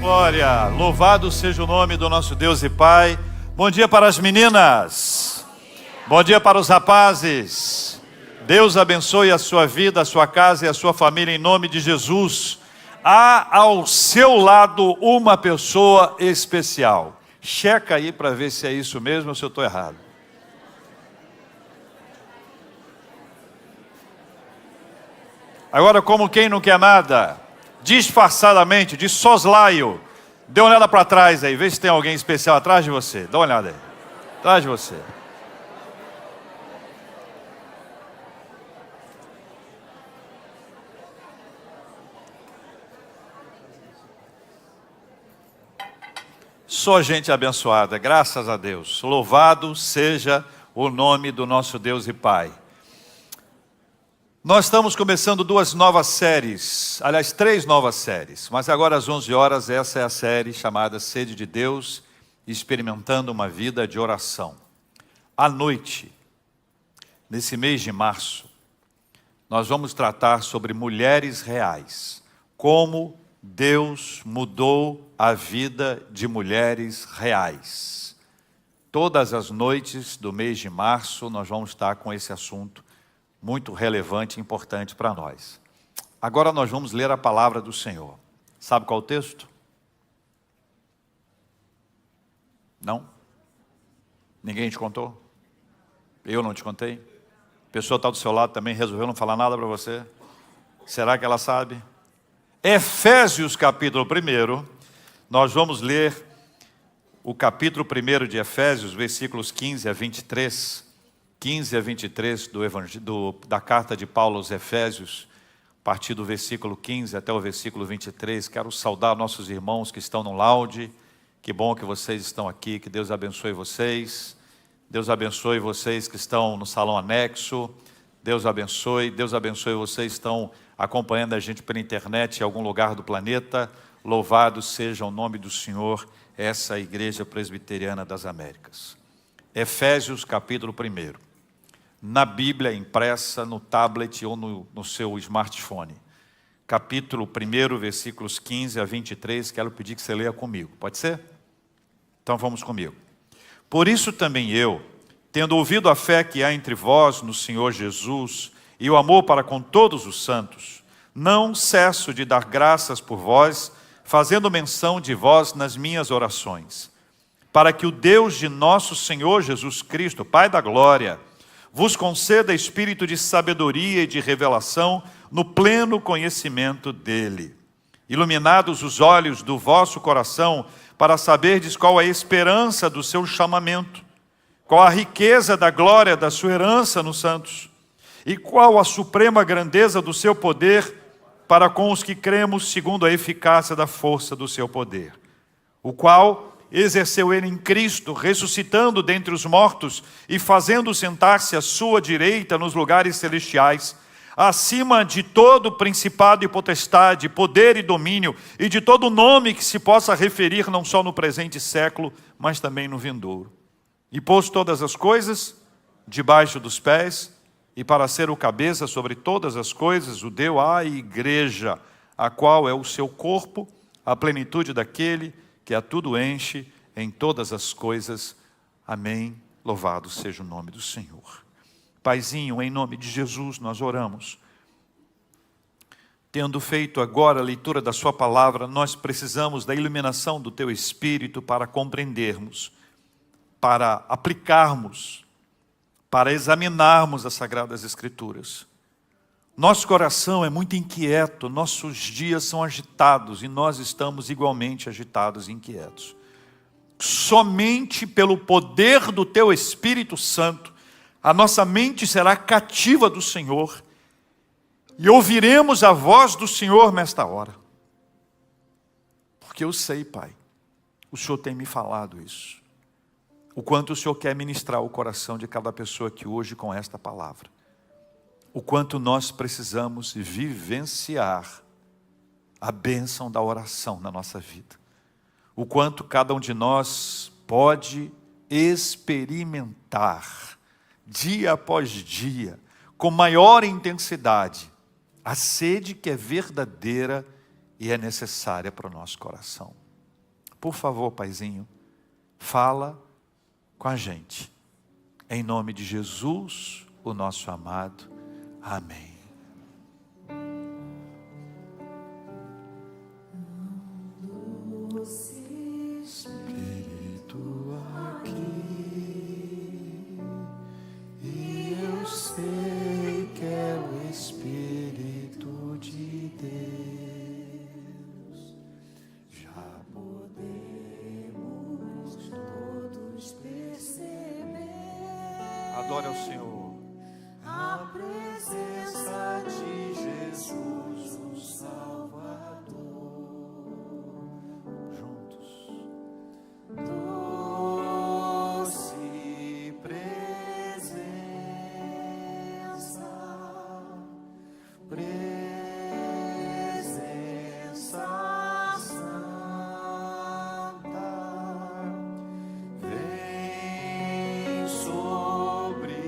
Glória, louvado seja o nome do nosso Deus e Pai. Bom dia para as meninas. Bom dia para os rapazes. Deus abençoe a sua vida, a sua casa e a sua família em nome de Jesus. Há ao seu lado uma pessoa especial. Checa aí para ver se é isso mesmo ou se eu estou errado. Agora, como quem não quer nada, disfarçadamente, de soslaio, dê uma olhada para trás aí, vê se tem alguém especial atrás de você. Dá uma olhada aí, atrás de você. Só gente abençoada, graças a Deus. Louvado seja o nome do nosso Deus e Pai. Nós estamos começando duas novas séries, aliás, três novas séries, mas agora às 11 horas essa é a série chamada Sede de Deus, experimentando uma vida de oração. À noite, nesse mês de março, nós vamos tratar sobre mulheres reais, como Deus mudou a vida de mulheres reais. Todas as noites do mês de março nós vamos estar com esse assunto muito relevante e importante para nós. Agora nós vamos ler a palavra do Senhor. Sabe qual é o texto? Não? Ninguém te contou? Eu não te contei? A pessoa está do seu lado também, resolveu não falar nada para você? Será que ela sabe? Efésios capítulo 1, nós vamos ler o capítulo 1 de Efésios, versículos 15 a 23, 15 a 23 da carta de Paulo aos Efésios, a partir do versículo 15 até o versículo 23. Quero saudar nossos irmãos que estão no lounge. Que bom que vocês estão aqui, que Deus abençoe vocês. Deus abençoe vocês que estão no salão anexo. Deus abençoe vocês que estão acompanhando a gente pela internet em algum lugar do planeta. Louvado seja o nome do Senhor, essa Igreja Presbiteriana das Américas. Efésios capítulo 1. Na Bíblia impressa, no tablet ou no seu smartphone. Capítulo 1, versículos 15 a 23, quero pedir que você leia comigo. Pode ser? Então vamos comigo. Por isso também eu, tendo ouvido a fé que há entre vós no Senhor Jesus e o amor para com todos os santos, não cesso de dar graças por vós, fazendo menção de vós nas minhas orações, para que o Deus de nosso Senhor Jesus Cristo, Pai da glória, vos conceda espírito de sabedoria e de revelação no pleno conhecimento dele. Iluminados os olhos do vosso coração, para saberdes qual a esperança do seu chamamento, qual a riqueza da glória da sua herança nos santos, e qual a suprema grandeza do seu poder para com os que cremos segundo a eficácia da força do seu poder, o qual exerceu ele em Cristo, ressuscitando dentre os mortos e fazendo sentar-se à sua direita nos lugares celestiais, acima de todo principado e potestade, poder e domínio, e de todo nome que se possa referir não só no presente século, mas também no vindouro. E pôs todas as coisas debaixo dos pés, e para ser o cabeça sobre todas as coisas, o deu à igreja, a qual é o seu corpo, a plenitude daquele que a tudo enche em todas as coisas. Amém. Louvado seja o nome do Senhor. Paizinho, em nome de Jesus nós oramos. Tendo feito agora a leitura da sua palavra, nós precisamos da iluminação do teu Espírito para compreendermos, para aplicarmos, para examinarmos as Sagradas Escrituras. Nosso coração é muito inquieto, nossos dias são agitados e nós estamos igualmente agitados e inquietos. Somente pelo poder do Teu Espírito Santo, a nossa mente será cativa do Senhor e ouviremos a voz do Senhor nesta hora. Porque eu sei, Pai, o Senhor tem me falado isso. O quanto o Senhor quer ministrar o coração de cada pessoa aqui hoje com esta palavra. O quanto nós precisamos vivenciar a bênção da oração na nossa vida. O quanto cada um de nós pode experimentar, dia após dia, com maior intensidade, a sede que é verdadeira e é necessária para o nosso coração. por favor, Paizinho, fala com a gente. Em nome de Jesus, o nosso amado. Amém. Espírito aqui, e eu sei que é o Espírito de Deus. Já podemos todos perceber. Adore ao Senhor. A presença de Jesus, o Salvador. Juntos. Doce presença, presença santa, vem sobre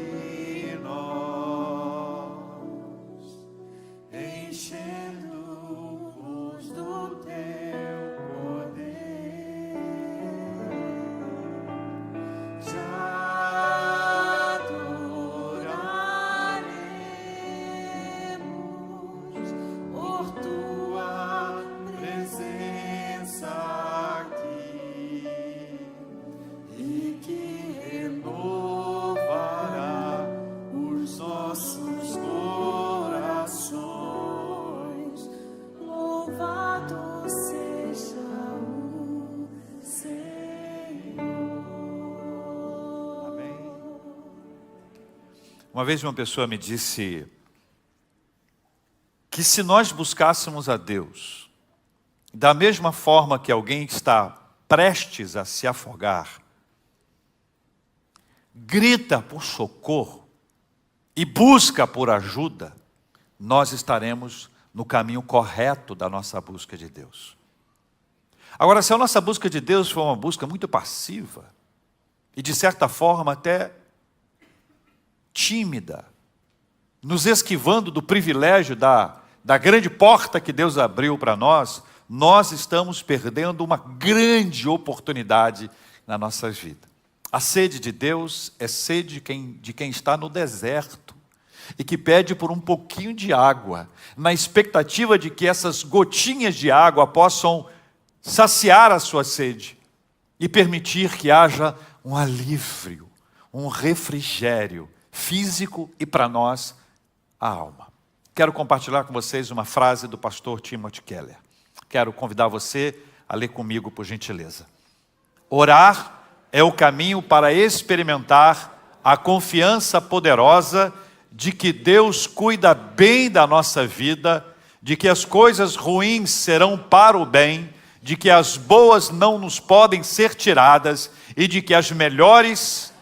nós, enchendo-nos do teu poder. Já adoraremos por tua presença aqui, e que renovará os nossos corações. Louvado seja o Senhor. Amém. Uma vez uma pessoa me disse que se nós buscássemos a Deus da mesma forma que alguém está prestes a se afogar, grita por socorro e busca por ajuda, nós estaremos no caminho correto da nossa busca de Deus. Agora, se a nossa busca de Deus for uma busca muito passiva, e de certa forma até tímida, nos esquivando do privilégio da grande porta que Deus abriu para nós, nós estamos perdendo uma grande oportunidade na nossa vida. A sede de Deus é sede de quem está no deserto e que pede por um pouquinho de água, na expectativa de que essas gotinhas de água possam saciar a sua sede e permitir que haja um alívio, um refrigério físico e para nós a alma. Quero compartilhar com vocês uma frase do pastor Timothy Keller. Quero convidar você a ler comigo, por gentileza. Orar é o caminho para experimentar a confiança poderosa de que Deus cuida bem da nossa vida, de que as coisas ruins serão para o bem, de que as boas não nos podem ser tiradas e de que as melhores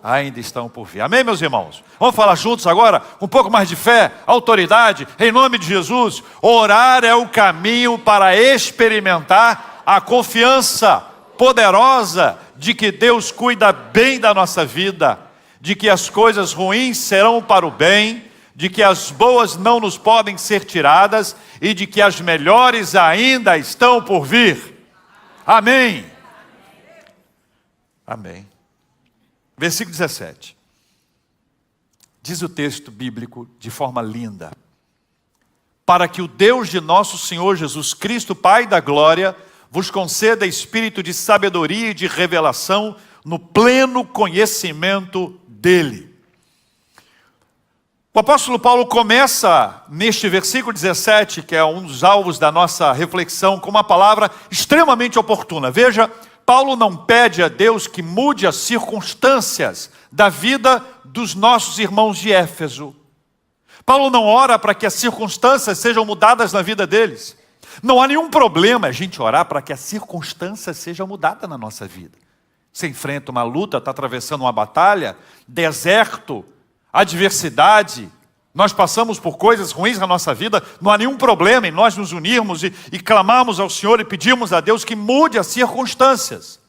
ainda estão por vir. Amém, meus irmãos? Vamos falar juntos agora, com um pouco mais de fé, autoridade, em nome de Jesus. Orar é o caminho para experimentar a confiança poderosa de que Deus cuida bem da nossa vida, de que as coisas ruins serão para o bem, de que as boas não nos podem ser tiradas e de que as melhores ainda estão por vir. Amém. Amém. Versículo 17. Diz o texto bíblico de forma linda: para que o Deus de nosso Senhor Jesus Cristo, Pai da glória, vos conceda espírito de sabedoria e de revelação no pleno conhecimento dele. O apóstolo Paulo começa neste versículo 17, que é um dos alvos da nossa reflexão, com uma palavra extremamente oportuna. Veja, Paulo não pede a Deus que mude as circunstâncias da vida dos nossos irmãos de Éfeso. Paulo não ora para que as circunstâncias sejam mudadas na vida deles. Não há nenhum problema a gente orar para que a circunstância seja mudada na nossa vida. Você enfrenta uma luta, está atravessando uma batalha, deserto, adversidade, nós passamos por coisas ruins na nossa vida, não há nenhum problema em nós nos unirmos e clamarmos ao Senhor e pedirmos a Deus que mude as circunstâncias.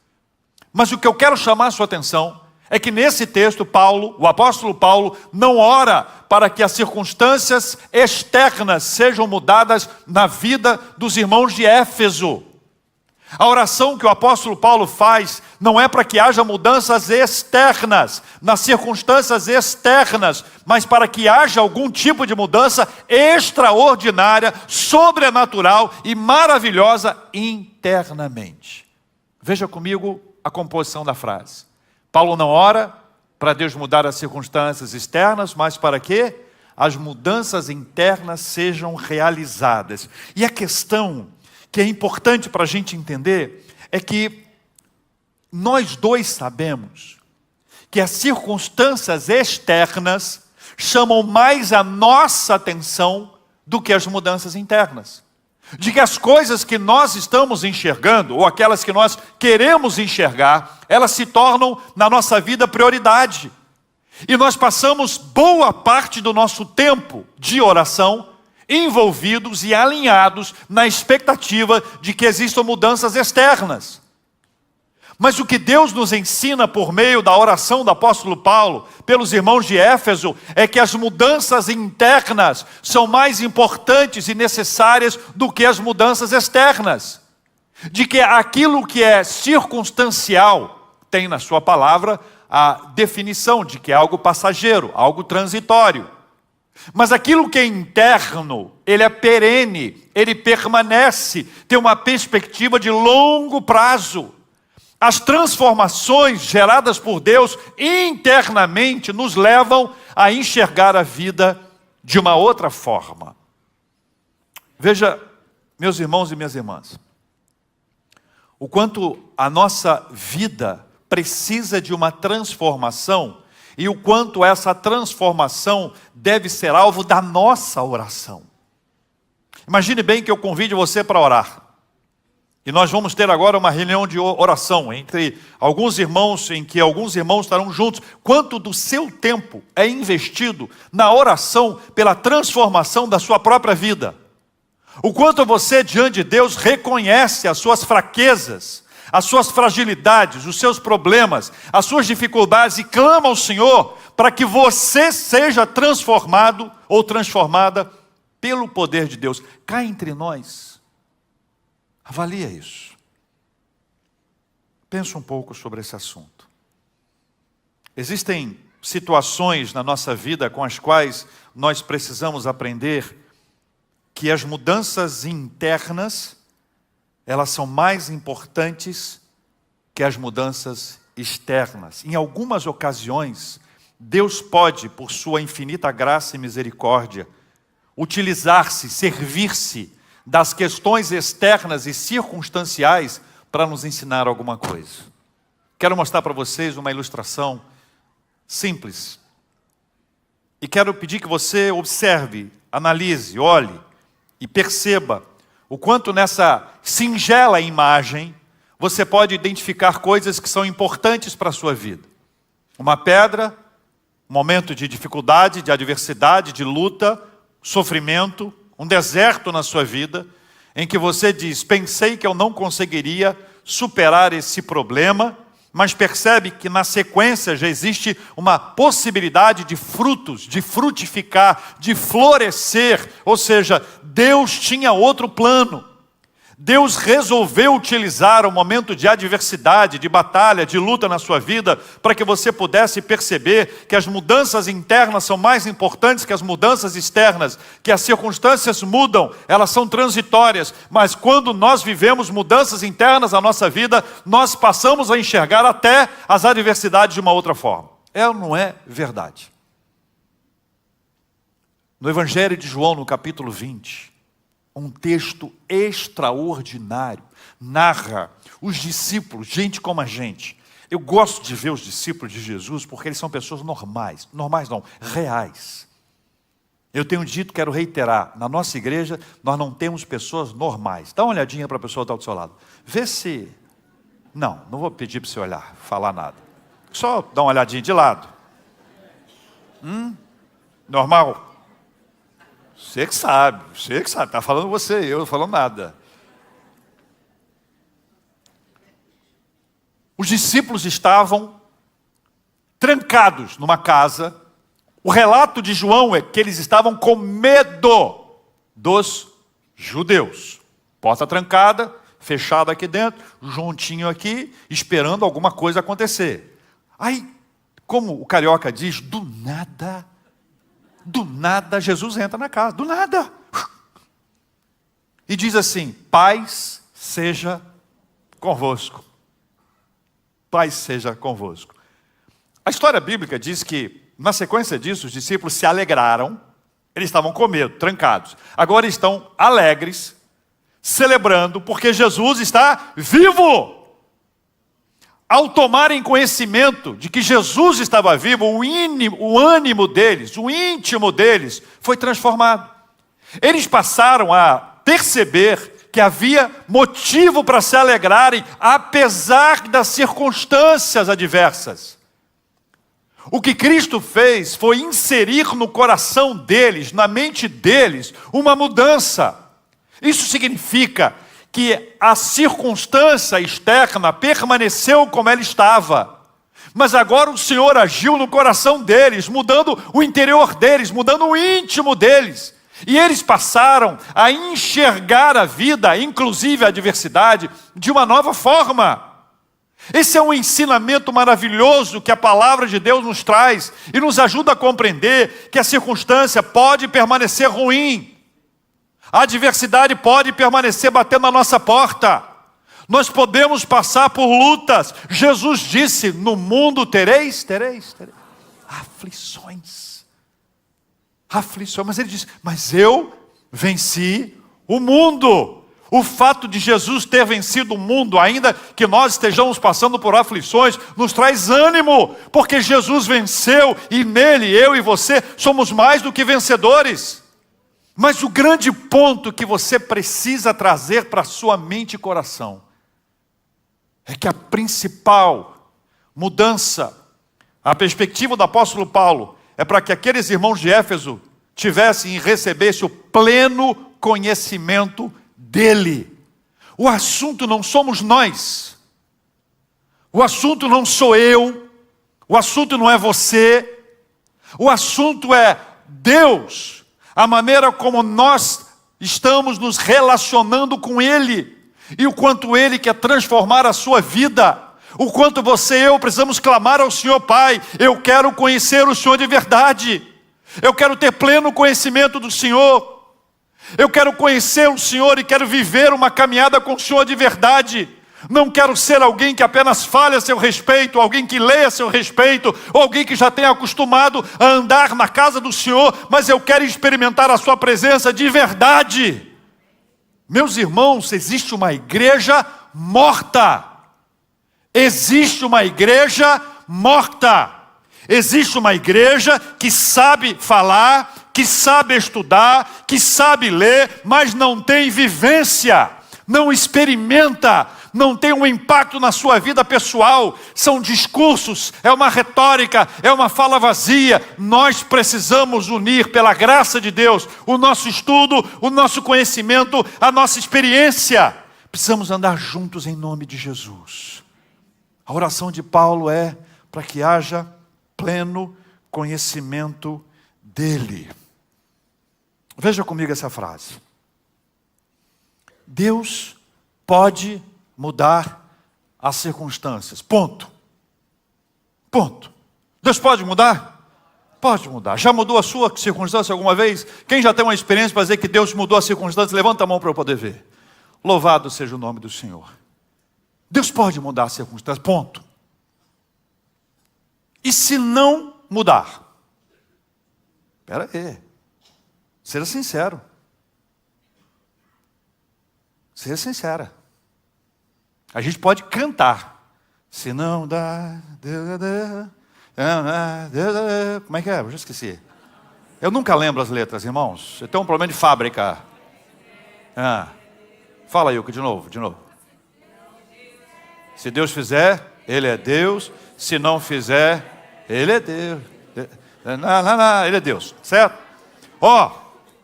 Mas o que eu quero chamar a sua atenção é que nesse texto Paulo, o apóstolo Paulo, não ora para que as circunstâncias externas sejam mudadas na vida dos irmãos de Éfeso. A oração que o apóstolo Paulo faz não é para que haja mudanças externas, nas circunstâncias externas, mas para que haja algum tipo de mudança extraordinária, sobrenatural e maravilhosa internamente. Veja comigo a composição da frase. Paulo não ora para Deus mudar as circunstâncias externas, mas para que as mudanças internas sejam realizadas. E a questão que é importante para a gente entender é que nós dois sabemos que as circunstâncias externas chamam mais a nossa atenção do que as mudanças internas. De que as coisas que nós estamos enxergando, ou aquelas que nós queremos enxergar, elas se tornam na nossa vida prioridade. E nós passamos boa parte do nosso tempo de oração envolvidos e alinhados na expectativa de que existam mudanças externas. Mas o que Deus nos ensina por meio da oração do apóstolo Paulo, pelos irmãos de Éfeso, é que as mudanças internas são mais importantes e necessárias do que as mudanças externas. De que aquilo que é circunstancial tem na sua palavra a definição de que é algo passageiro, algo transitório. Mas aquilo que é interno, ele é perene, ele permanece, tem uma perspectiva de longo prazo. As transformações geradas por Deus internamente nos levam a enxergar a vida de uma outra forma. Veja, meus irmãos e minhas irmãs, o quanto a nossa vida precisa de uma transformação e o quanto essa transformação deve ser alvo da nossa oração. Imagine bem que eu convide você para orar. E nós vamos ter agora uma reunião de oração entre alguns irmãos, em que alguns irmãos estarão juntos. Quanto do seu tempo é investido na oração pela transformação da sua própria vida? O quanto você, diante de Deus, reconhece as suas fraquezas, as suas fragilidades, os seus problemas, as suas dificuldades e clama ao Senhor para que você seja transformado ou transformada pelo poder de Deus. Cá entre nós, avalia isso. Pensa um pouco sobre esse assunto. Existem situações na nossa vida com as quais nós precisamos aprender que as mudanças internas, elas são mais importantes que as mudanças externas. Em algumas ocasiões, Deus pode, por sua infinita graça e misericórdia, utilizar-se, servir-se das questões externas e circunstanciais para nos ensinar alguma coisa. Quero mostrar para vocês uma ilustração simples. E quero pedir que você observe, analise, olhe e perceba o quanto nessa singela imagem você pode identificar coisas que são importantes para a sua vida. Uma pedra, um momento de dificuldade, de adversidade, de luta, sofrimento, um deserto na sua vida, em que você diz, pensei que eu não conseguiria superar esse problema, mas percebe que na sequência já existe uma possibilidade de frutos, de frutificar, de florescer, ou seja, Deus tinha outro plano. Deus resolveu utilizar o momento de adversidade, de batalha, de luta na sua vida, para que você pudesse perceber que as mudanças internas são mais importantes que as mudanças externas, que as circunstâncias mudam, elas são transitórias, mas quando nós vivemos mudanças internas na nossa vida, nós passamos a enxergar até as adversidades de uma outra forma. É ou não é verdade? No Evangelho de João, no capítulo 20, um texto extraordinário, narra os discípulos, gente como a gente. Eu gosto de ver os discípulos de Jesus porque eles são pessoas normais, reais. Eu tenho dito, quero reiterar, na nossa igreja nós não temos pessoas normais. Dá uma olhadinha para a pessoa que está do seu lado. Vê se... Não vou pedir para você olhar, falar nada. Só dá uma olhadinha de lado. Normal? Você que sabe, está falando você, eu não falo nada. Os discípulos estavam trancados numa casa. O relato de João é que eles estavam com medo dos judeus. Porta trancada, fechado aqui dentro, juntinho aqui, esperando alguma coisa acontecer. Aí, como o carioca diz, do nada Jesus entra na casa, do nada. E diz assim: paz seja convosco. Paz seja convosco. A história bíblica diz que, na sequência disso, os discípulos se alegraram. Eles estavam com medo, trancados. Agora estão alegres, celebrando, porque Jesus está vivo. Ao tomarem conhecimento de que Jesus estava vivo, o ânimo deles, o íntimo deles, foi transformado. Eles passaram a perceber que havia motivo para se alegrarem, apesar das circunstâncias adversas. O que Cristo fez foi inserir no coração deles, na mente deles, uma mudança. Isso significa que a circunstância externa permaneceu como ela estava. Mas agora o Senhor agiu no coração deles, mudando o interior deles, mudando o íntimo deles. E eles passaram a enxergar a vida, inclusive a adversidade, de uma nova forma. Esse é um ensinamento maravilhoso que a palavra de Deus nos traz e nos ajuda a compreender que a circunstância pode permanecer ruim. A adversidade pode permanecer batendo na nossa porta. Nós podemos passar por lutas. Jesus disse: no mundo tereis aflições. Aflições. Mas ele disse: mas eu venci o mundo. O fato de Jesus ter vencido o mundo, ainda que nós estejamos passando por aflições, nos traz ânimo, porque Jesus venceu e nele, eu e você, somos mais do que vencedores. Mas o grande ponto que você precisa trazer para a sua mente e coração é que a principal mudança, a perspectiva do apóstolo Paulo, é para que aqueles irmãos de Éfeso tivessem e recebessem o pleno conhecimento dele. O assunto não somos nós, o assunto não sou eu, o assunto não é você, o assunto é Deus. A maneira como nós estamos nos relacionando com Ele. E o quanto Ele quer transformar a sua vida. O quanto você e eu precisamos clamar ao Senhor: Pai, eu quero conhecer o Senhor de verdade. Eu quero ter pleno conhecimento do Senhor. Eu quero conhecer o Senhor e quero viver uma caminhada com o Senhor de verdade. Não quero ser alguém que apenas fale a seu respeito, alguém que leia a seu respeito, ou alguém que já tenha acostumado a andar na casa do Senhor, mas eu quero experimentar a sua presença de verdade. Meus irmãos, existe uma igreja morta. Existe uma igreja morta. Existe uma igreja que sabe falar, que sabe estudar, que sabe ler, mas não tem vivência, não experimenta, não tem um impacto na sua vida pessoal. São discursos, é uma retórica, é uma fala vazia. Nós precisamos unir, pela graça de Deus, o nosso estudo, o nosso conhecimento, a nossa experiência. Precisamos andar juntos em nome de Jesus. A oração de Paulo é para que haja pleno conhecimento dele. Veja comigo essa frase. Deus pode mudar as circunstâncias. Ponto. Ponto. Deus pode mudar? Pode mudar. Já mudou a sua circunstância alguma vez? Quem já tem uma experiência para dizer que Deus mudou a circunstância, levanta a mão para eu poder ver. Louvado seja o nome do Senhor. Deus pode mudar a circunstância. Ponto. E se não mudar? Espera aí. Seja sincero. Seja sincera. A gente pode cantar. Se não dá... Como é que é? Eu já esqueci. Eu nunca lembro as letras, irmãos. Eu tenho um problema de fábrica. Fala aí, de novo. Se Deus fizer, Ele é Deus. Se não fizer, Ele é Deus. Não, Ele é Deus, certo?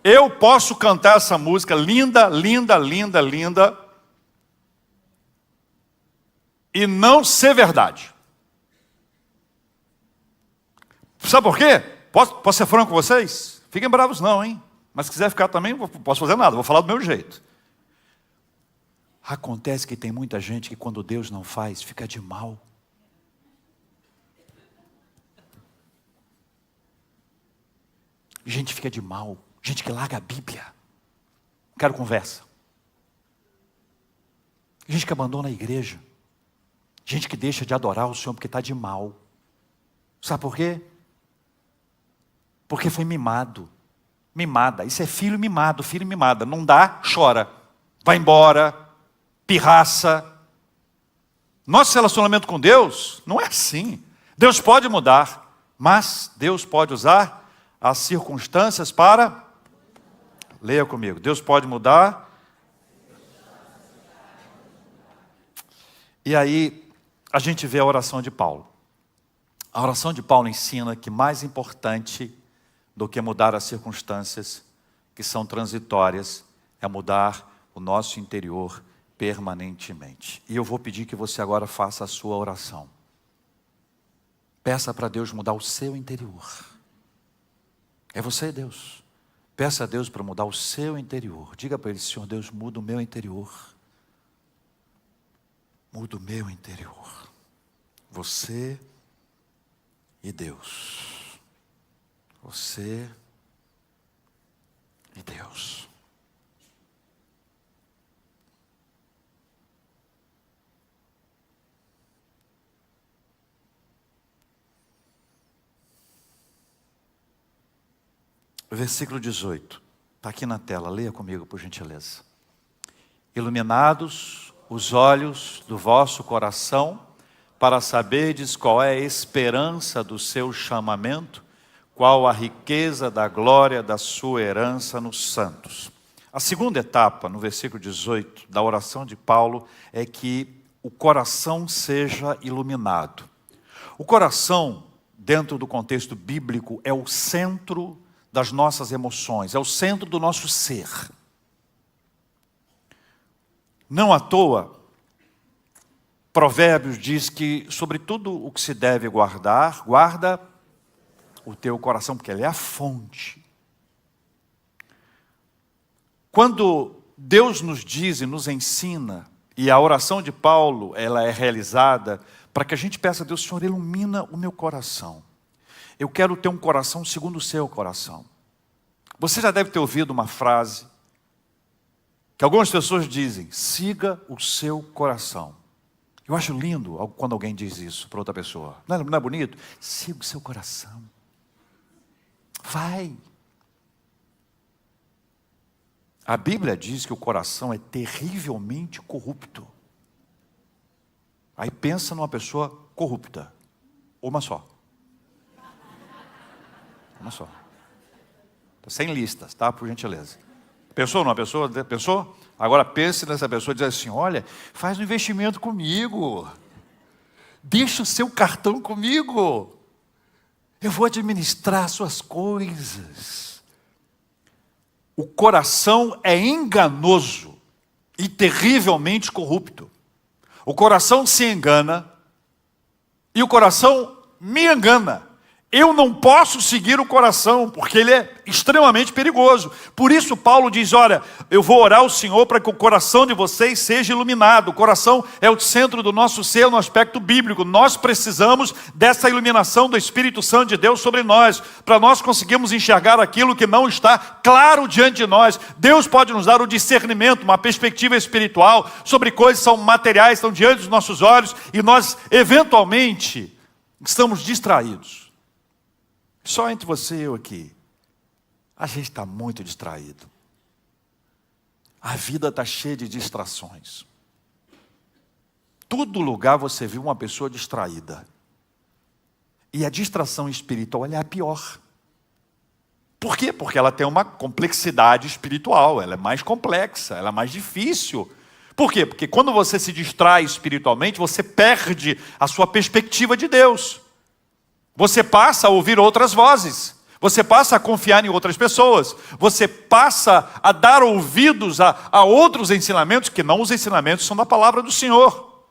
Eu posso cantar essa música linda, linda, linda, linda, e não ser verdade. Sabe por quê? Posso ser franco com vocês? Fiquem bravos não, hein? Mas se quiser ficar também, não posso fazer nada, vou falar do meu jeito. Acontece que tem muita gente que quando Deus não faz, fica de mal. Gente fica de mal. Gente que larga a Bíblia. Não quero conversa. Gente que abandona a igreja. Gente que deixa de adorar o Senhor porque está de mal. Sabe por quê? Porque foi mimado. Mimada. Isso é filho mimado, filho mimada. Não dá, chora. Vai embora. Pirraça. Nosso relacionamento com Deus não é assim. Deus pode mudar, mas Deus pode usar as circunstâncias para... Leia comigo. Deus pode mudar. E aí, a gente vê a oração de Paulo. A oração de Paulo ensina que mais importante do que mudar as circunstâncias, que são transitórias, é mudar o nosso interior permanentemente. E eu vou pedir que você agora faça a sua oração. Peça para Deus mudar o seu interior. É você, Deus. Peça a Deus para mudar o seu interior. Diga para Ele: Senhor Deus, muda o meu interior. Muda o meu interior. Você e Deus. Você e Deus. Versículo 18. Está aqui na tela. Leia comigo, por gentileza. Iluminados os olhos do vosso coração, para saberdes qual é a esperança do seu chamamento, qual a riqueza da glória da sua herança nos santos. A segunda etapa, no versículo 18, da oração de Paulo, é que o coração seja iluminado. O coração, dentro do contexto bíblico, é o centro das nossas emoções, é o centro do nosso ser. Não à toa, Provérbios diz que sobre tudo o que se deve guardar, guarda o teu coração, porque ele é a fonte. Quando Deus nos diz e nos ensina, e a oração de Paulo, ela é realizada para que a gente peça a Deus: Senhor, ilumina o meu coração. Eu quero ter um coração segundo o seu coração. Você já deve ter ouvido uma frase que algumas pessoas dizem: siga o seu coração. Eu acho lindo quando alguém diz isso para outra pessoa. Não é bonito? Siga o seu coração. Vai. A Bíblia diz que o coração é terrivelmente corrupto. Aí pensa numa pessoa corrupta. Uma só. Uma só. Sem listas, tá? Por gentileza. Pensou numa pessoa? Pensou? Agora pense nessa pessoa e diz assim: olha, faz um investimento comigo. Deixa o seu cartão comigo. Eu vou administrar suas coisas. O coração é enganoso e terrivelmente corrupto. O coração se engana e o coração me engana. Eu não posso seguir o coração, porque ele é extremamente perigoso. Por isso Paulo diz: olha, eu vou orar ao Senhor para que o coração de vocês seja iluminado. O coração é o centro do nosso ser no aspecto bíblico. Nós precisamos dessa iluminação do Espírito Santo de Deus sobre nós, para nós conseguirmos enxergar aquilo que não está claro diante de nós. Deus pode nos dar o discernimento, uma perspectiva espiritual sobre coisas que são materiais, estão diante dos nossos olhos, e nós eventualmente estamos distraídos. Só entre você e eu aqui, a gente está muito distraído. A vida está cheia de distrações. Todo lugar você viu uma pessoa distraída. E a distração espiritual, ela é a pior. Por quê? Porque ela tem uma complexidade espiritual, ela é mais complexa, ela é mais difícil. Por quê? Porque quando você se distrai espiritualmente, você perde a sua perspectiva de Deus. Você passa a ouvir outras vozes. Você passa a confiar em outras pessoas. Você passa a dar ouvidos a outros ensinamentos, que não os ensinamentos são da palavra do Senhor.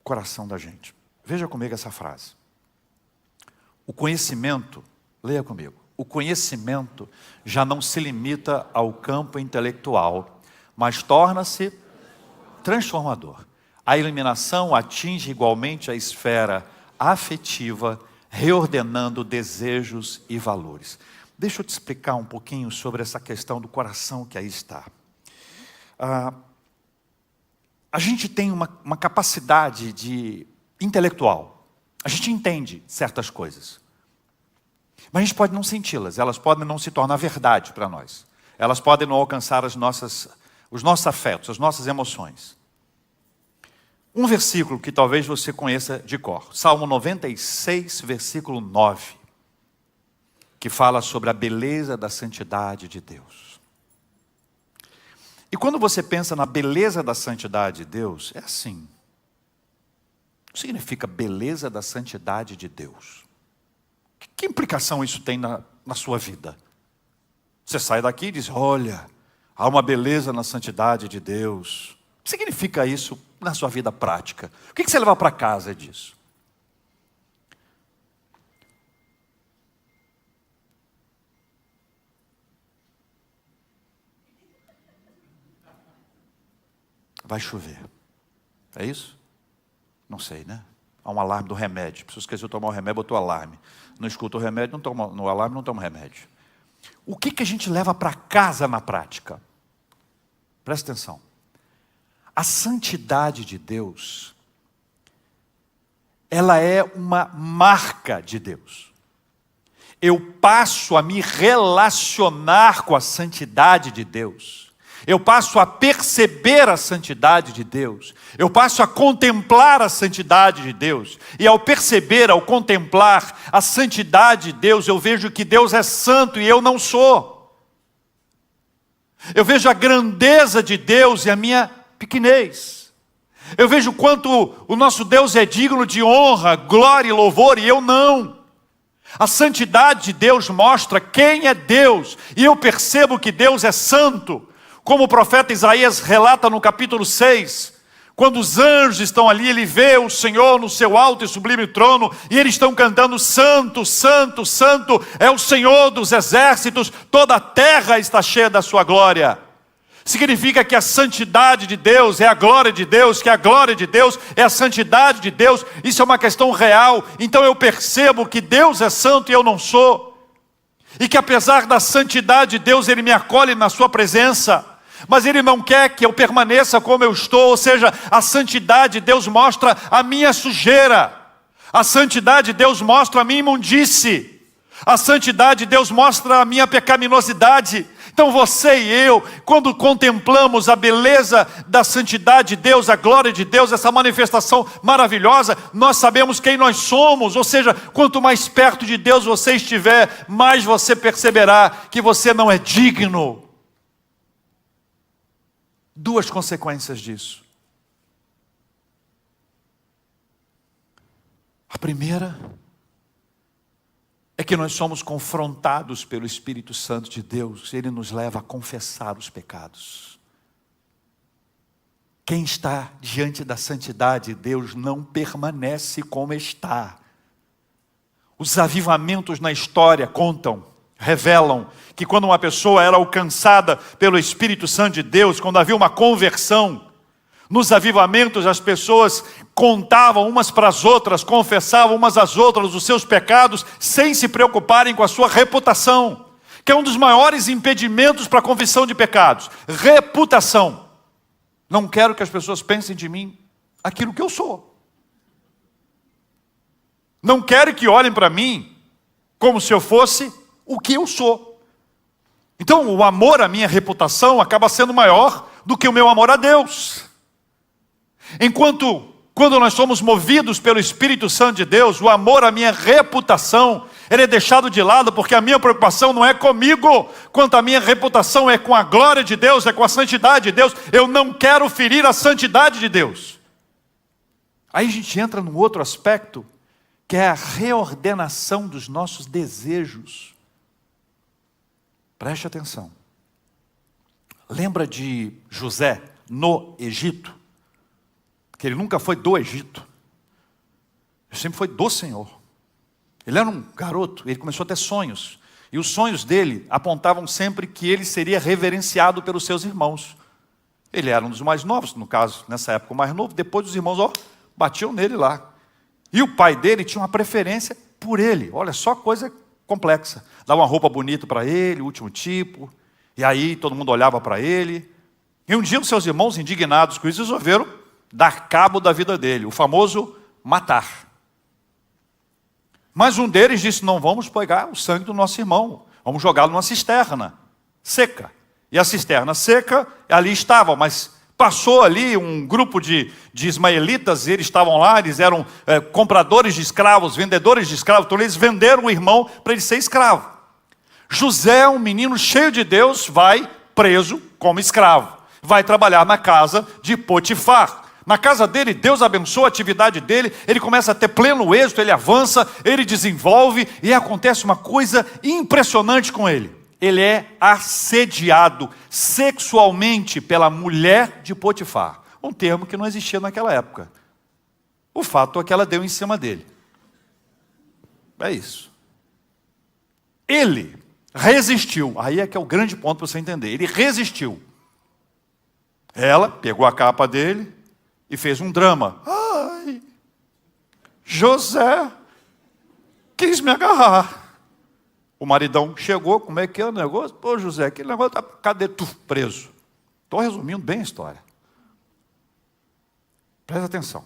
Coração da gente. Veja comigo essa frase. O conhecimento, leia comigo. o conhecimento já não se limita ao campo intelectual, mas torna-se transformador. A iluminação atinge igualmente a esfera afetiva, reordenando desejos e valores. Deixa eu te explicar um pouquinho sobre essa questão do coração que aí está. A gente tem uma capacidade intelectual. A gente entende certas coisas. Mas a gente pode não senti-las. Elas podem não se tornar verdade para nós. Elas podem não alcançar os nossos afetos, as nossas emoções. Um versículo que talvez você conheça de cor. Salmo 96, versículo 9. Que fala sobre a beleza da santidade de Deus. E quando você pensa na beleza da santidade de Deus, é assim. O que significa beleza da santidade de Deus? Que implicação isso tem na sua vida? Você sai daqui e diz, olha, há uma beleza na santidade de Deus. O que significa isso na sua vida prática? O que você leva para casa disso? Vai chover. É isso? Não sei, né? Há um alarme do remédio. A pessoa esqueceu de tomar o remédio, botou o alarme. Não escuta o remédio, não toma, no alarme não toma remédio. O que a gente leva para casa na prática? Presta atenção. A santidade de Deus, ela é uma marca de Deus. Eu passo a me relacionar com a santidade de Deus. Eu passo a perceber a santidade de Deus. Eu passo a contemplar a santidade de Deus. E ao perceber, ao contemplar a santidade de Deus, eu vejo que Deus é santo e eu não sou. Eu vejo a grandeza de Deus e a minha pequenez. Eu vejo quanto o nosso Deus é digno de honra, glória e louvor e eu não. A santidade de Deus mostra quem é Deus. E eu percebo que Deus é santo. Como o profeta Isaías relata no capítulo 6, quando os anjos estão ali, ele vê o Senhor no seu alto e sublime trono, e eles estão cantando, santo, santo, santo, é o Senhor dos exércitos, toda a terra está cheia da sua glória. Significa que a santidade de Deus é a glória de Deus, que a glória de Deus é a santidade de Deus, isso é uma questão real. Então eu percebo que Deus é santo e eu não sou, e que apesar da santidade de Deus, Ele me acolhe na sua presença. Mas Ele não quer que eu permaneça como eu estou, ou seja, a santidade de Deus mostra a minha sujeira, a santidade de Deus mostra a minha imundice, a santidade de Deus mostra a minha pecaminosidade. Então você e eu, quando contemplamos a beleza da santidade de Deus, a glória de Deus, essa manifestação maravilhosa, nós sabemos quem nós somos, ou seja, quanto mais perto de Deus você estiver, mais você perceberá que você não é digno. Duas consequências disso. A primeira é que nós somos confrontados pelo Espírito Santo de Deus. Ele nos leva a confessar os pecados. Quem está diante da santidade de Deus não permanece como está. Os avivamentos na história contam, revelam que quando uma pessoa era alcançada pelo Espírito Santo de Deus, quando havia uma conversão, nos avivamentos as pessoas contavam umas para as outras, confessavam umas às outras os seus pecados, sem se preocuparem com a sua reputação, que é um dos maiores impedimentos para a confissão de pecados, reputação. Não quero que as pessoas pensem de mim aquilo que eu sou. Não quero que olhem para mim como se eu fosse o que eu sou. Então o amor à minha reputação acaba sendo maior do que o meu amor a Deus. Enquanto, quando nós somos movidos pelo Espírito Santo de Deus, o amor à minha reputação, ele é deixado de lado, porque a minha preocupação não é comigo, quanto a minha reputação é com a glória de Deus, é com a santidade de Deus. Eu não quero ferir a santidade de Deus. Aí a gente entra num outro aspecto, que é a reordenação dos nossos desejos. Preste atenção. Lembra de José no Egito? Que ele nunca foi do Egito. Ele sempre foi do Senhor. Ele era um garoto, ele começou a ter sonhos. E os sonhos dele apontavam sempre que ele seria reverenciado pelos seus irmãos. Ele era um dos mais novos, no caso, nessa época o mais novo. Depois os irmãos, batiam nele lá. E o pai dele tinha uma preferência por ele. Olha, só coisa complexa. Dava uma roupa bonita para ele, último tipo. E aí todo mundo olhava para ele. E um dia os seus irmãos, indignados com isso, resolveram dar cabo da vida dele. O famoso matar. Mas um deles disse, não vamos pegar o sangue do nosso irmão. Vamos jogá-lo numa cisterna seca. E a cisterna seca, ali estava, mas passou ali um grupo de ismaelitas, eles estavam lá, eles eram compradores de escravos, vendedores de escravos, então eles venderam o irmão para ele ser escravo. José, um menino cheio de Deus, vai preso como escravo. Vai trabalhar na casa de Potifar. Na casa dele, Deus abençoa a atividade dele, ele começa a ter pleno êxito, ele avança, ele desenvolve, e acontece uma coisa impressionante com ele. Ele é assediado sexualmente pela mulher de Potifar. Um termo que não existia naquela época. O fato é que ela deu em cima dele. É isso. Ele resistiu. Aí é que é o grande ponto para você entender. Ele resistiu. Ela pegou a capa dele e fez um drama. Ai, José quis me agarrar. O maridão chegou, como é que é o negócio? Pô, José, aquele negócio tá, cadê tu? Preso. Estou resumindo bem a história. Presta atenção.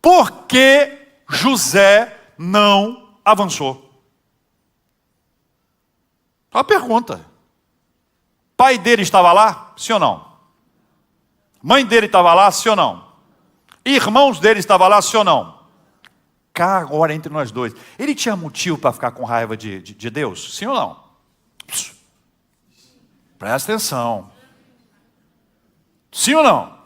Por que José não avançou? Uma pergunta. Pai dele estava lá? Sim ou não? Mãe dele estava lá? Sim ou não? Irmãos dele estavam lá? Sim ou não? Cá agora entre nós dois. Ele tinha motivo para ficar com raiva de Deus? Sim ou não? Presta atenção. Sim ou não?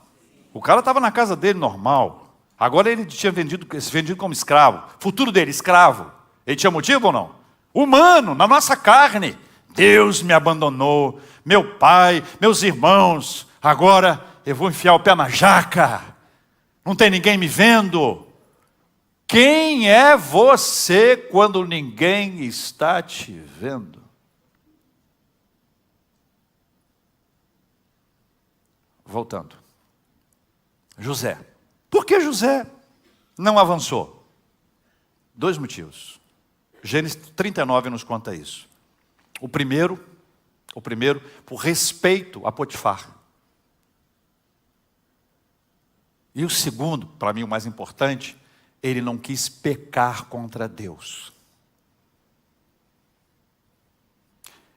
O cara estava na casa dele normal. Agora ele tinha se vendido como escravo. Futuro dele, escravo. Ele tinha motivo ou não? Humano, na nossa carne. Deus me abandonou. Meu pai, meus irmãos. Agora eu vou enfiar o pé na jaca. Não tem ninguém me vendo. Quem é você quando ninguém está te vendo? Voltando. José. Por que José não avançou? 2 motivos. Gênesis 39 nos conta isso. O primeiro, por respeito a Potifar. E o segundo, para mim o mais importante, ele não quis pecar contra Deus.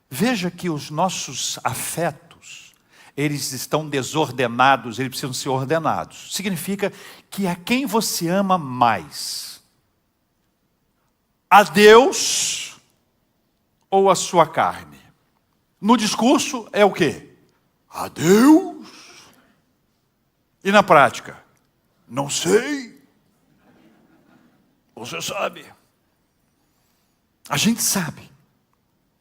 Veja que os nossos afetos, eles estão desordenados, eles precisam ser ordenados. Significa que a quem você ama mais? A Deus ou a sua carne? No discurso é o quê? A Deus. E na prática? Não sei. Você sabe. A gente sabe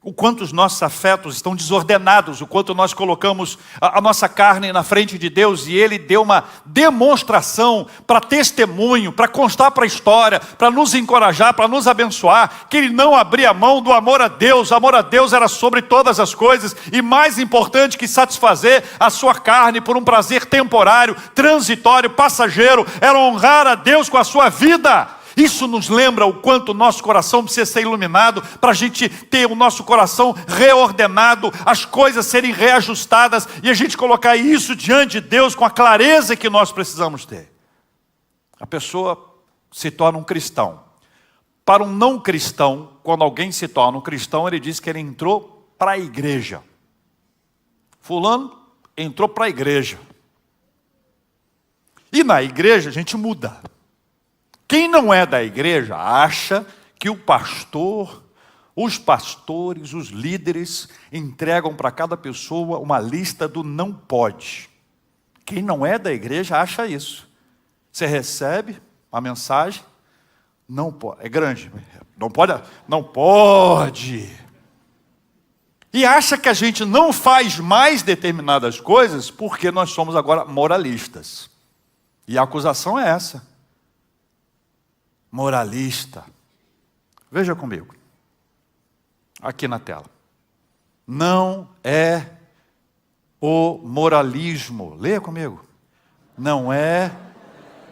o quanto os nossos afetos estão desordenados, o quanto nós colocamos a nossa carne na frente de Deus, e Ele deu uma demonstração para testemunho, para constar para a história, para nos encorajar, para nos abençoar, que Ele não abria mão do amor a Deus. O amor a Deus era sobre todas as coisas, e mais importante que satisfazer a sua carne por um prazer temporário, transitório, passageiro, era honrar a Deus com a sua vida. Isso nos lembra o quanto o nosso coração precisa ser iluminado, para a gente ter o nosso coração reordenado, as coisas serem reajustadas, e a gente colocar isso diante de Deus com a clareza que nós precisamos ter. A pessoa se torna um cristão. Para um não cristão, quando alguém se torna um cristão, ele diz que ele entrou para a igreja. Fulano entrou para a igreja. E na igreja a gente muda. Quem não é da igreja acha que o pastor, os pastores, os líderes entregam para cada pessoa uma lista do não pode. Quem não é da igreja acha isso. Você recebe a mensagem, não pode, é grande, não pode, não pode. E acha que a gente não faz mais determinadas coisas porque nós somos agora moralistas. E a acusação é essa. Moralista. Veja comigo. aqui na tela. Não é o moralismo. Leia comigo. Não é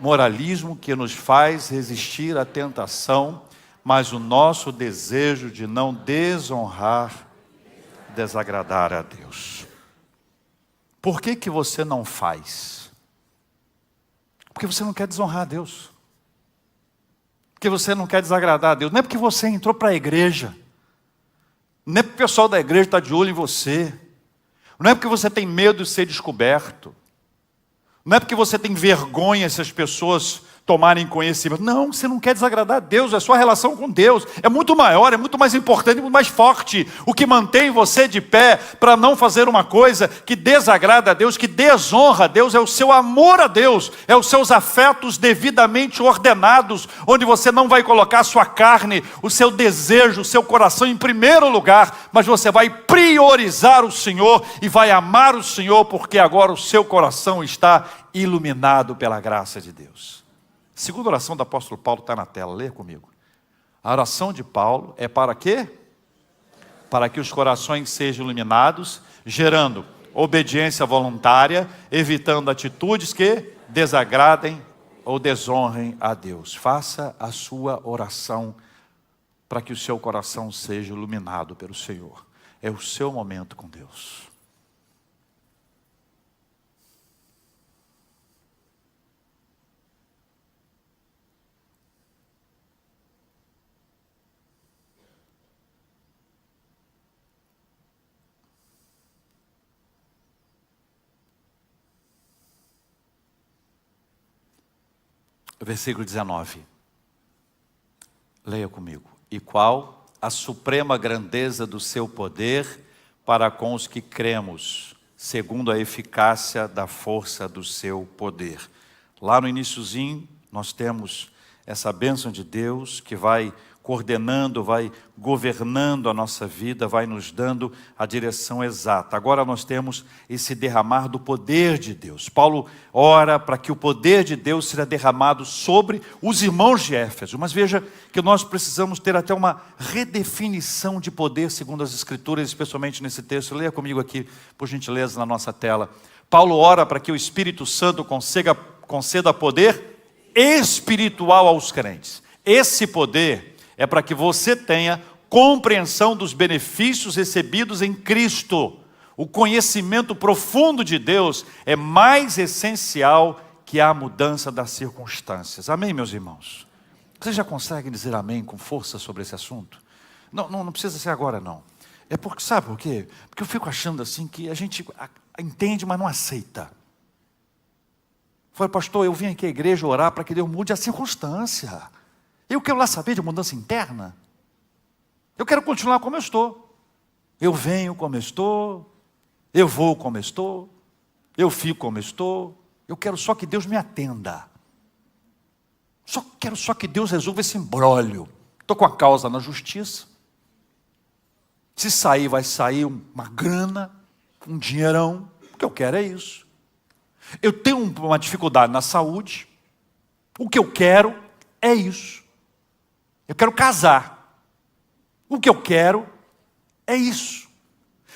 moralismo que nos faz resistir à tentação, mas o nosso desejo de não desonrar, desagradar a Deus. Por que que você não faz? Porque você não quer desonrar a Deus. Porque você não quer desagradar a Deus. Não é porque você entrou para a igreja. Não é porque o pessoal da igreja está de olho em você. Não é porque você tem medo de ser descoberto. Não é porque você tem vergonha se as pessoas tomarem conhecimento. Não, você não quer desagradar a Deus, é a sua relação com Deus. É muito maior, é muito mais importante, muito mais forte. O que mantém você de pé para não fazer uma coisa que desagrada a Deus, que desonra a Deus, é o seu amor a Deus, é os seus afetos devidamente ordenados, onde você não vai colocar a sua carne, o seu desejo, o seu coração em primeiro lugar, mas você vai priorizar o Senhor e vai amar o Senhor, porque agora o seu coração está iluminado pela graça de Deus. A segunda oração do apóstolo Paulo está na tela, leia comigo. A oração de Paulo é para quê? Para que os corações sejam iluminados, gerando obediência voluntária, evitando atitudes que desagradem ou desonrem a Deus. Faça a sua oração para que o seu coração seja iluminado pelo Senhor. É o seu momento com Deus. Versículo 19. Leia comigo. E qual a suprema grandeza do seu poder para com os que cremos, segundo a eficácia da força do seu poder. Lá no iniciozinho, nós temos essa bênção de Deus que vai coordenando, vai governando a nossa vida, vai nos dando a direção exata. Agora nós temos esse derramar do poder de Deus. Paulo ora para que o poder de Deus seja derramado sobre os irmãos de Éfeso. Mas veja que nós precisamos ter até uma redefinição de poder segundo as Escrituras, especialmente nesse texto. Leia comigo aqui, por gentileza, na nossa tela. Paulo ora para que o Espírito Santo conceda poder espiritual aos crentes. Esse poder é para que você tenha compreensão dos benefícios recebidos em Cristo. O conhecimento profundo de Deus é mais essencial que a mudança das circunstâncias. Amém, meus irmãos? Vocês já conseguem dizer amém com força sobre esse assunto? Não precisa ser agora, não. É porque, sabe por quê? Porque eu fico achando assim que a gente entende, mas não aceita. Falei, pastor, eu vim aqui à igreja orar para que Deus mude a circunstância. Eu quero lá saber de mudança interna. Eu quero continuar como eu estou. Eu venho como eu estou. Eu vou como eu estou. Eu fico como eu estou. Eu quero só que Deus me atenda. Quero só que Deus resolva esse imbróglio. Estou com a causa na justiça. Se sair, vai sair uma grana, um dinheirão. O que eu quero é isso. Eu tenho uma dificuldade na saúde. O que eu quero é isso. Eu quero casar. O que eu quero é isso.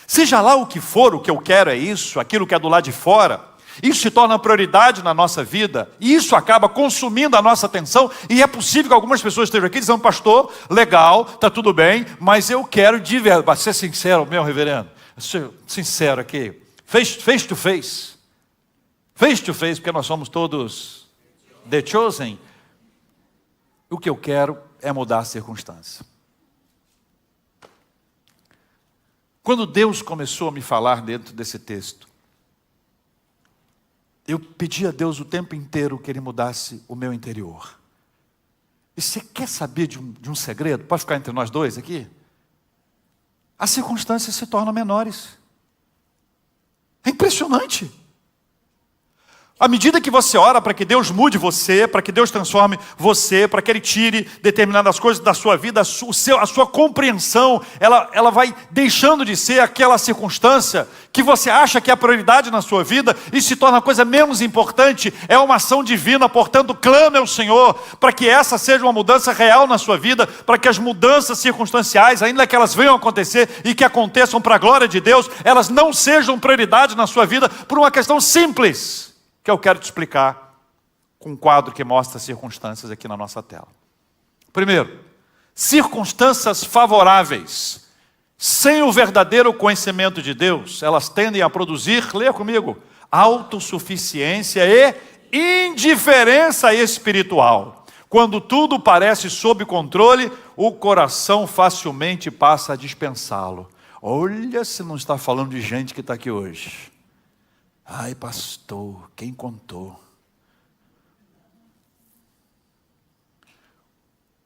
Seja lá o que for, o que eu quero é isso, aquilo que é do lado de fora, isso se torna prioridade na nossa vida, e isso acaba consumindo a nossa atenção, e é possível que algumas pessoas estejam aqui dizendo, pastor, legal, está tudo bem, mas eu quero de verdade, ser sincero, meu reverendo, ser sincero aqui, face to face, porque nós somos todos the chosen, o que eu quero é mudar a circunstância. Quando Deus começou a me falar dentro desse texto, eu pedi a Deus o tempo inteiro que Ele mudasse o meu interior. E você quer saber de um segredo? Pode ficar entre nós dois aqui? As circunstâncias se tornam menores. É impressionante. À medida que você ora para que Deus mude você, para que Deus transforme você, para que Ele tire determinadas coisas da sua vida, a sua compreensão, ela vai deixando de ser aquela circunstância que você acha que é a prioridade na sua vida e se torna a coisa menos importante. É uma ação divina, portanto, clame ao Senhor para que essa seja uma mudança real na sua vida, para que as mudanças circunstanciais, ainda que elas venham a acontecer e que aconteçam para a glória de Deus, elas não sejam prioridade na sua vida por uma questão simples, que eu quero te explicar com um quadro que mostra as circunstâncias aqui na nossa tela. Primeiro, circunstâncias favoráveis, sem o verdadeiro conhecimento de Deus, elas tendem a produzir, leia comigo, autossuficiência e indiferença espiritual. Quando tudo parece sob controle, o coração facilmente passa a dispensá-lo. Olha se não está falando de gente que está aqui hoje. Ai, pastor, quem contou?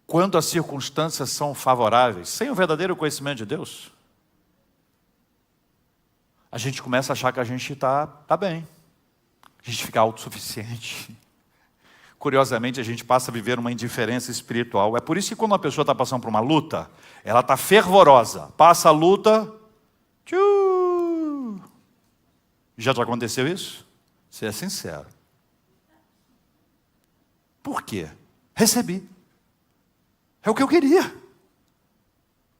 Quando as circunstâncias são favoráveis, sem o verdadeiro conhecimento de Deus, a gente começa a achar que a gente está bem. A gente fica autossuficiente. Curiosamente, a gente passa a viver uma indiferença espiritual. É por isso que quando uma pessoa está passando por uma luta, ela está fervorosa. Passa a luta, já te aconteceu isso? Você é sincero. Por quê? Recebi. É o que eu queria.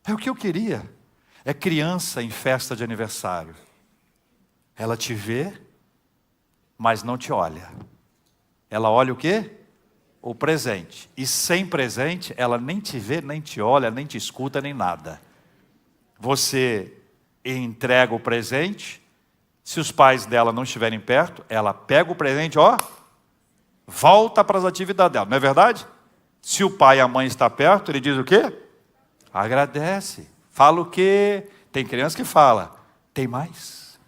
É o que eu queria. É criança em festa de aniversário. Ela te vê, mas não te olha. Ela olha o quê? O presente. E sem presente, ela nem te vê, nem te olha, nem te escuta, nem nada. Você entrega o presente. Se os pais dela não estiverem perto, ela pega o presente, volta para as atividades dela. Não é verdade? Se o pai e a mãe estão perto, ele diz o quê? Agradece. Fala o quê? Tem criança que fala, tem mais?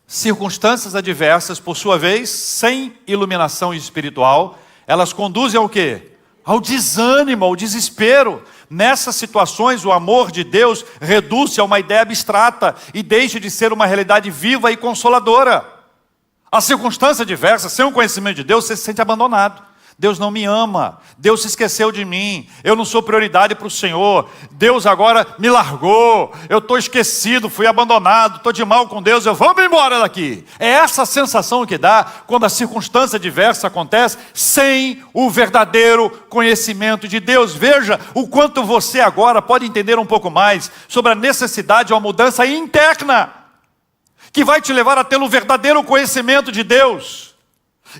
Circunstâncias adversas, por sua vez, sem iluminação espiritual, elas conduzem ao quê? Ao desânimo, ao desespero. Nessas situações, o amor de Deus reduz-se a uma ideia abstrata e deixa de ser uma realidade viva e consoladora. A circunstância adversa, sem o conhecimento de Deus, você se sente abandonado. Deus não me ama, Deus se esqueceu de mim, eu não sou prioridade para o Senhor, Deus agora me largou, eu estou esquecido, fui abandonado, estou de mal com Deus, eu vou me embora daqui. É essa a sensação que dá quando a circunstância adversa acontece sem o verdadeiro conhecimento de Deus. Veja o quanto você agora pode entender um pouco mais sobre a necessidade de uma mudança interna, que vai te levar a ter o verdadeiro conhecimento de Deus,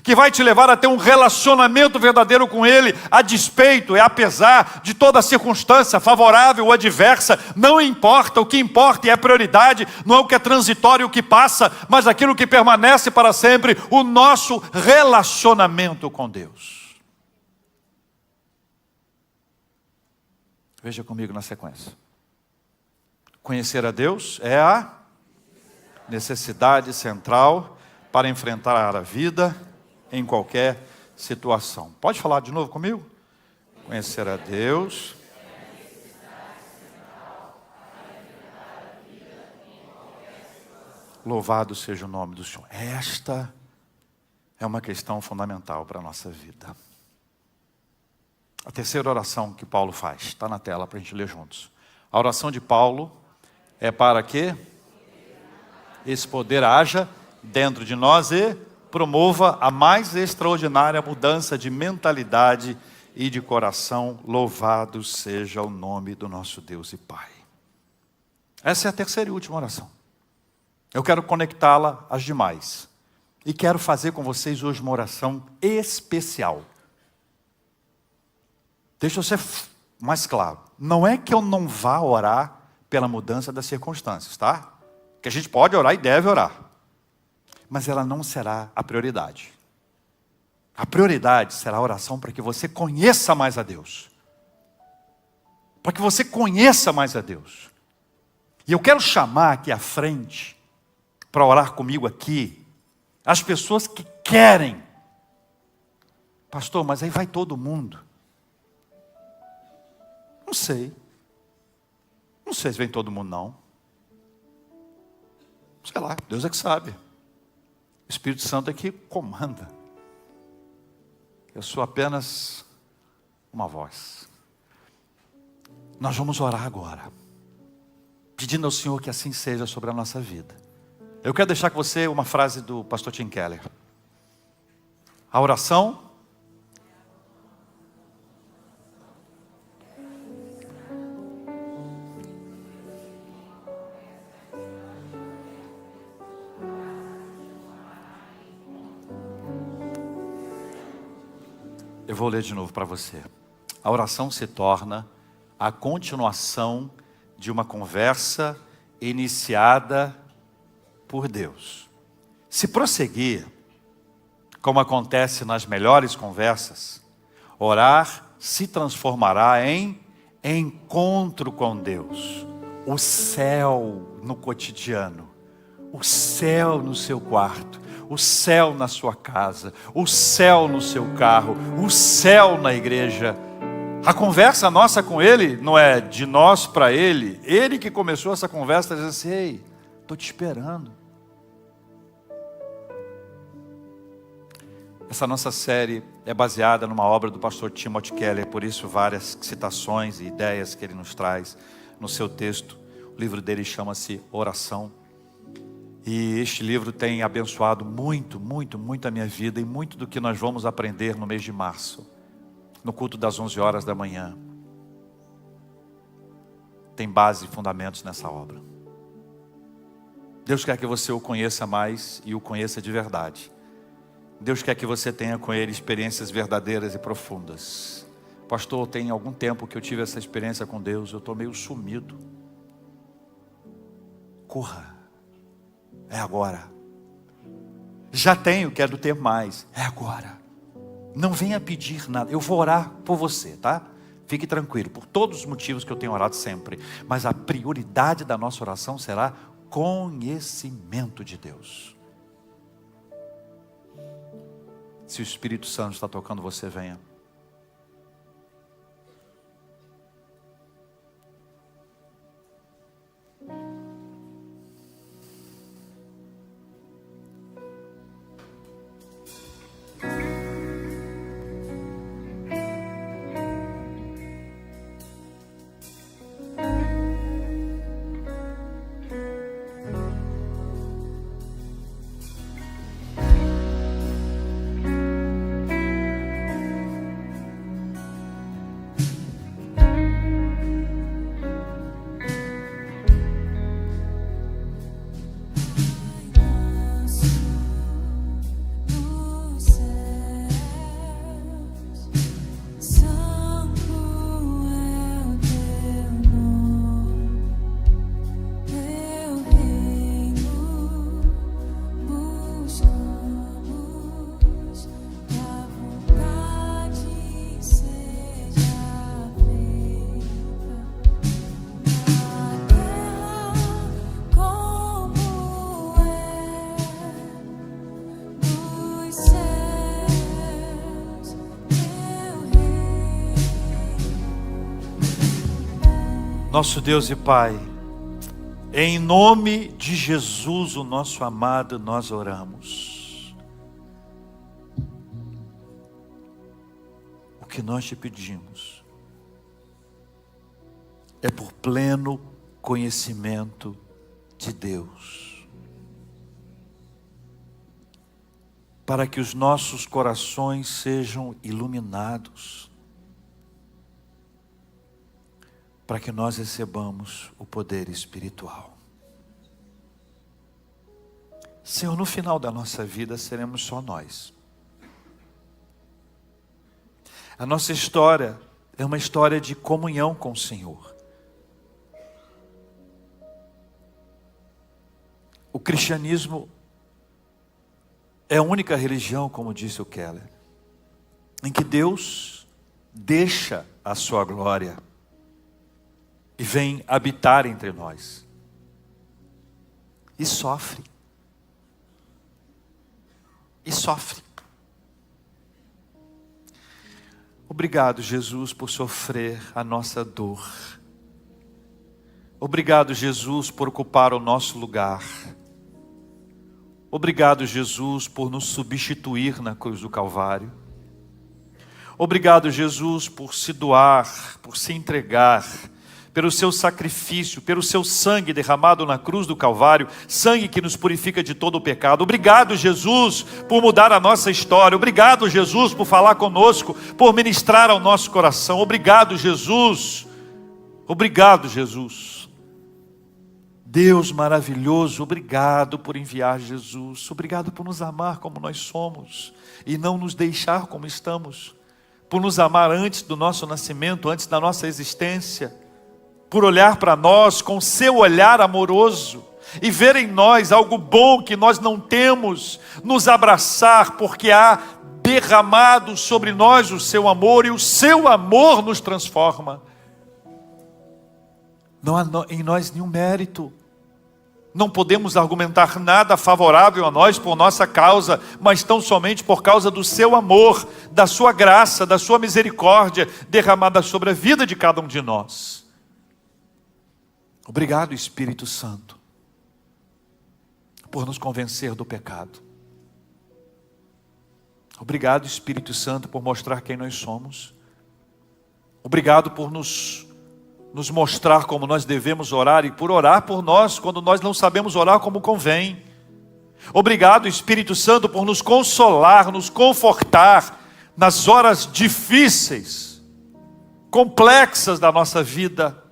que vai te levar a ter um relacionamento verdadeiro com Ele, a despeito e apesar de toda circunstância favorável ou adversa. Não importa, o que importa e é prioridade, não é o que é transitório, o que passa, mas aquilo que permanece para sempre, o nosso relacionamento com Deus. Veja comigo na sequência. Conhecer a Deus é a necessidade central para enfrentar a vida em qualquer situação. Pode falar de novo comigo? Conhecer a Deus. Louvado seja o nome do Senhor. Esta é uma questão fundamental para a nossa vida. A terceira oração que Paulo faz, está na tela para a gente ler juntos. A oração de Paulo é para que esse poder haja dentro de nós e promova a mais extraordinária mudança de mentalidade e de coração. Louvado seja o nome do nosso Deus e Pai. Essa é a terceira e última oração. Eu quero conectá-la às demais. E quero fazer com vocês hoje uma oração especial. Deixa eu ser mais claro. Não é que eu não vá orar pela mudança das circunstâncias, tá? Que a gente pode orar e deve orar. Mas ela não será a prioridade. A prioridade será a oração para que você conheça mais a Deus. Para que você conheça mais a Deus. E eu quero chamar aqui à frente, para orar comigo aqui, as pessoas que querem. Pastor, mas aí vai todo mundo. Não sei. Não sei se vem todo mundo, não. Não Sei lá, Deus é que sabe. O Espírito Santo é que comanda. Eu sou apenas uma voz. Nós vamos orar agora, pedindo ao Senhor que assim seja sobre a nossa vida. Eu quero deixar com você uma frase do pastor Tim Keller. A oração eu vou ler de novo para você. A oração se torna a continuação de uma conversa iniciada por Deus. Se prosseguir, como acontece nas melhores conversas, orar se transformará em encontro com Deus. O céu no cotidiano, o céu no seu quarto, o céu na sua casa, o céu no seu carro, o céu na igreja. A conversa nossa com Ele não é de nós para Ele. Ele que começou essa conversa dizendo assim: ei, estou te esperando. Essa nossa série é baseada numa obra do pastor Timothy Keller, por isso várias citações e ideias que ele nos traz no seu texto. O livro dele chama-se Oração. E este livro tem abençoado muito, muito, muito a minha vida e muito do que nós vamos aprender no mês de março, no culto das 11 horas da manhã. Tem base e fundamentos nessa obra. Deus quer que você o conheça mais e o conheça de verdade. Deus quer que você tenha com Ele experiências verdadeiras e profundas. Pastor, tem algum tempo que eu tive essa experiência com Deus, eu estou meio sumido. Corra. É agora. Já tenho, quero ter mais. É agora. Não venha pedir nada. Eu vou orar por você, tá? Fique tranquilo, por todos os motivos que eu tenho orado sempre. Mas a prioridade da nossa oração será conhecimento de Deus. Se o Espírito Santo está tocando você, venha. Nosso Deus e Pai, em nome de Jesus, o nosso amado, nós oramos. O que nós te pedimos é por pleno conhecimento de Deus, para que os nossos corações sejam iluminados, para que nós recebamos o poder espiritual. Senhor, no final da nossa vida seremos só nós. A nossa história é uma história de comunhão com o Senhor. O cristianismo é a única religião, como disse o Keller, em que Deus deixa a sua glória e vem habitar entre nós. E sofre. E sofre. Obrigado, Jesus, por sofrer a nossa dor. Obrigado, Jesus, por ocupar o nosso lugar. Obrigado, Jesus, por nos substituir na cruz do Calvário. Obrigado, Jesus, por se doar, por se entregar, pelo seu sacrifício, pelo seu sangue derramado na cruz do Calvário, sangue que nos purifica de todo o pecado. Obrigado, Jesus, por mudar a nossa história. Obrigado, Jesus, por falar conosco, por ministrar ao nosso coração. Obrigado, Jesus. Obrigado, Jesus. Deus maravilhoso, obrigado por enviar Jesus. Obrigado por nos amar como nós somos e não nos deixar como estamos. Por nos amar antes do nosso nascimento, antes da nossa existência. Por olhar para nós com seu olhar amoroso e ver em nós algo bom que nós não temos, nos abraçar, porque há derramado sobre nós o seu amor e o seu amor nos transforma. Não há em nós nenhum mérito. Não podemos argumentar nada favorável a nós por nossa causa, mas tão somente por causa do seu amor, da sua graça, da sua misericórdia derramada sobre a vida de cada um de nós. Obrigado, Espírito Santo, por nos convencer do pecado. Obrigado, Espírito Santo, por mostrar quem nós somos. Obrigado por nos mostrar como nós devemos orar e por orar por nós quando nós não sabemos orar como convém. Obrigado, Espírito Santo, por nos consolar, nos confortar nas horas difíceis, complexas da nossa vida.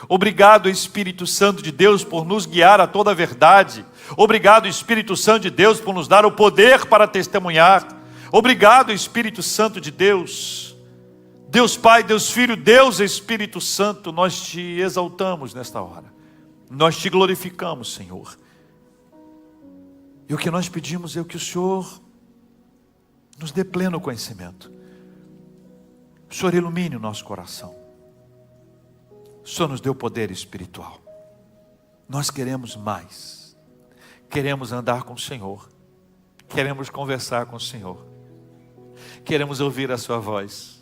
Obrigado, Espírito Santo de Deus, por nos guiar a toda a verdade. Obrigado, Espírito Santo de Deus, por nos dar o poder para testemunhar. Obrigado, Espírito Santo de Deus. Deus Pai, Deus Filho, Deus Espírito Santo, nós te exaltamos nesta hora. Nós te glorificamos, Senhor. E o que nós pedimos é que o Senhor nos dê pleno conhecimento. O Senhor ilumine o nosso coração. O Senhor nos deu poder espiritual. Nós queremos mais. Queremos andar com o Senhor. Queremos conversar com o Senhor. Queremos ouvir a sua voz.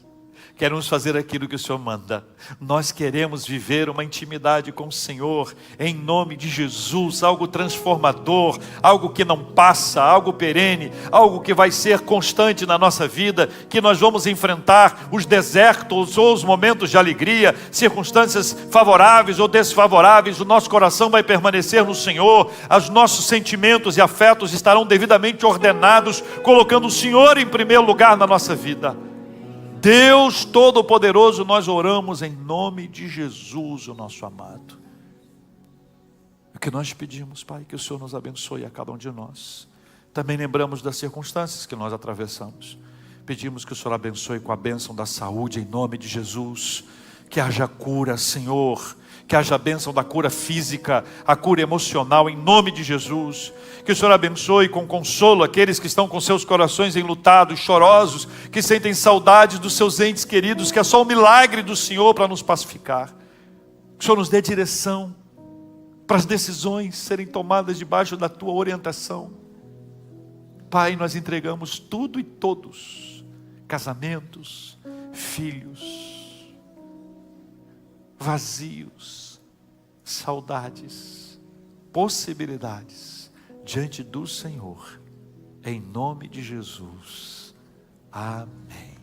Queremos fazer aquilo que o Senhor manda. Nós queremos viver uma intimidade com o Senhor, em nome de Jesus, algo transformador, algo que não passa, algo perene, algo que vai ser constante na nossa vida, que nós vamos enfrentar os desertos ou os momentos de alegria, circunstâncias favoráveis ou desfavoráveis, o nosso coração vai permanecer no Senhor, os nossos sentimentos e afetos estarão devidamente ordenados, colocando o Senhor em primeiro lugar na nossa vida. Deus Todo-Poderoso, nós oramos em nome de Jesus, o nosso amado. O que nós pedimos, Pai, que o Senhor nos abençoe a cada um de nós. Também lembramos das circunstâncias que nós atravessamos. Pedimos que o Senhor abençoe com a bênção da saúde em nome de Jesus. Que haja cura, Senhor. Que haja a bênção da cura física, a cura emocional em nome de Jesus. Que o Senhor abençoe com consolo aqueles que estão com seus corações enlutados, chorosos, que sentem saudades dos seus entes queridos, que é só o milagre do Senhor para nos pacificar. Que o Senhor nos dê direção para as decisões serem tomadas debaixo da tua orientação. Pai, nós entregamos tudo e todos, casamentos, filhos, vazios, saudades, possibilidades, diante do Senhor, em nome de Jesus. Amém.